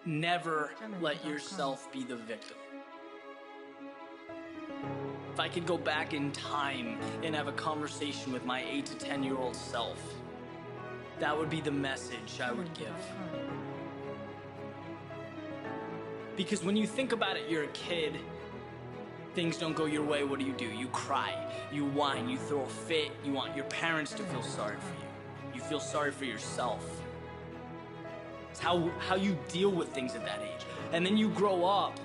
Never let yourself be the victim. If I could go back in time and have a conversation with my 8 to 10-year-old self, that would be the message I would give. Because when you think about it, you're a kid, things don't go your way, what do? You cry, you whine, you throw a fit, you want your parents to feel sorry for you. You feel sorry for yourself. It's how you deal with things at that age. And then you grow up,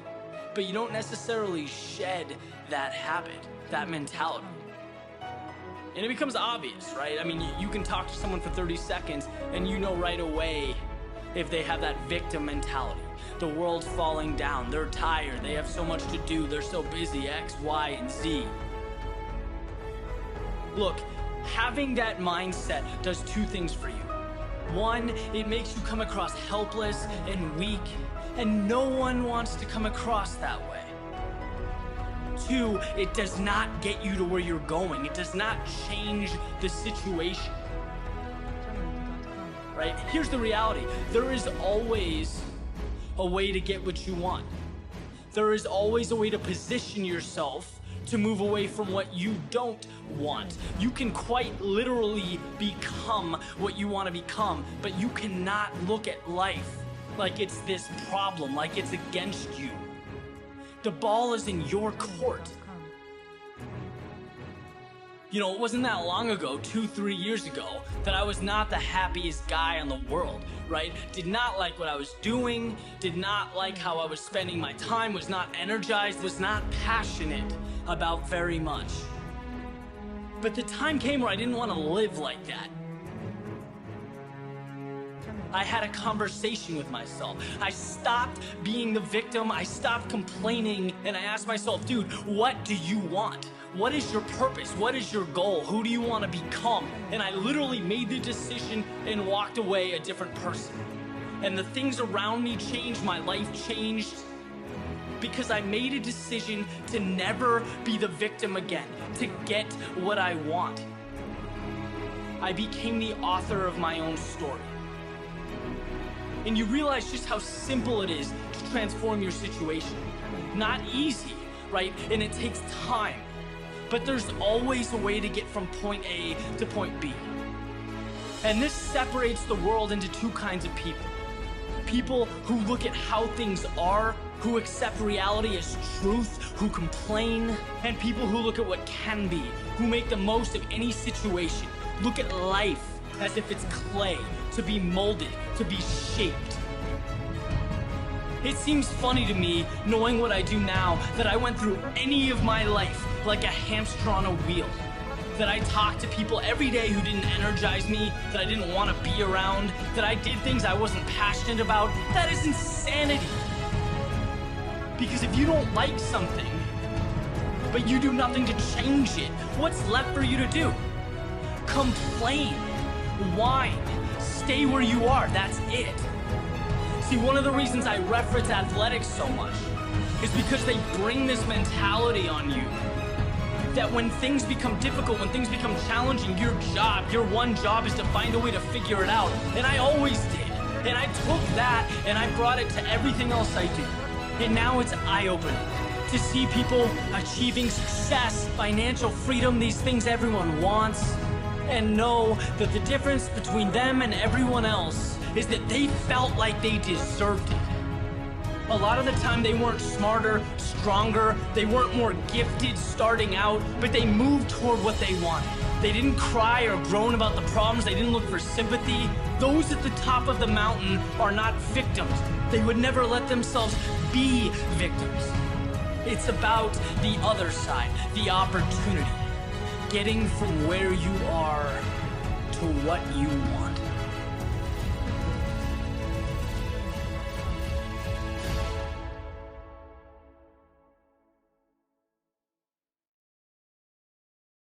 but you don't necessarily shed that habit, that mentality. And it becomes obvious, right? I mean, you can talk to someone for 30 seconds and you know right away if they have that victim mentality. The world's falling down, they're tired, they have so much to do, they're so busy, X, Y, and Z. Look, having that mindset does two things for you. One, it makes you come across helpless and weak, and no one wants to come across that way. Two, it does not get you to where you're going. It does not change the situation. Right? Here's the reality. There is always a way to get what you want. There is always a way to position yourself to move away from what you don't want. You can quite literally become what you want to become, but you cannot look at life like it's this problem, like it's against you. The ball is in your court. You know, it wasn't that long ago, 2-3 years ago, that I was not the happiest guy in the world, right? Did not like what I was doing, did not like how I was spending my time, was not energized, was not passionate about very much. But the time came where I didn't want to live like that. I had a conversation with myself. I stopped being the victim, I stopped complaining, and I asked myself, dude, what do you want? What is your purpose? What is your goal? Who do you want to become? And I literally made the decision and walked away a different person. And the things around me changed, my life changed, because I made a decision to never be the victim again, to get what I want. I became the author of my own story. And you realize just how simple it is to transform your situation. Not easy, right? And it takes time. But there's always a way to get from point A to point B. And this separates the world into two kinds of people. People who look at how things are, who accept reality as truth, who complain, and people who look at what can be, who make the most of any situation, look at life as if it's clay, to be molded, to be shaped. It seems funny to me, knowing what I do now, that I went through any of my life like a hamster on a wheel. That I talked to people every day who didn't energize me, that I didn't want to be around, that I did things I wasn't passionate about. That is insanity. Because if you don't like something, but you do nothing to change it, what's left for you to do? Complain, whine, stay where you are, that's it. See, one of the reasons I reference athletics so much is because they bring this mentality on you that when things become difficult, when things become challenging, your one job is to find a way to figure it out. And I always did. And I took that and I brought it to everything else I do. And now it's eye-opening to see people achieving success, financial freedom, these things everyone wants, and know that the difference between them and everyone else is that they felt like they deserved it. A lot of the time they weren't smarter, stronger, they weren't more gifted starting out, but they moved toward what they wanted. They didn't cry or groan about the problems, they didn't look for sympathy. Those at the top of the mountain are not victims. They would never let themselves be victims. It's about the other side, the opportunity. Getting from where you are to what you want.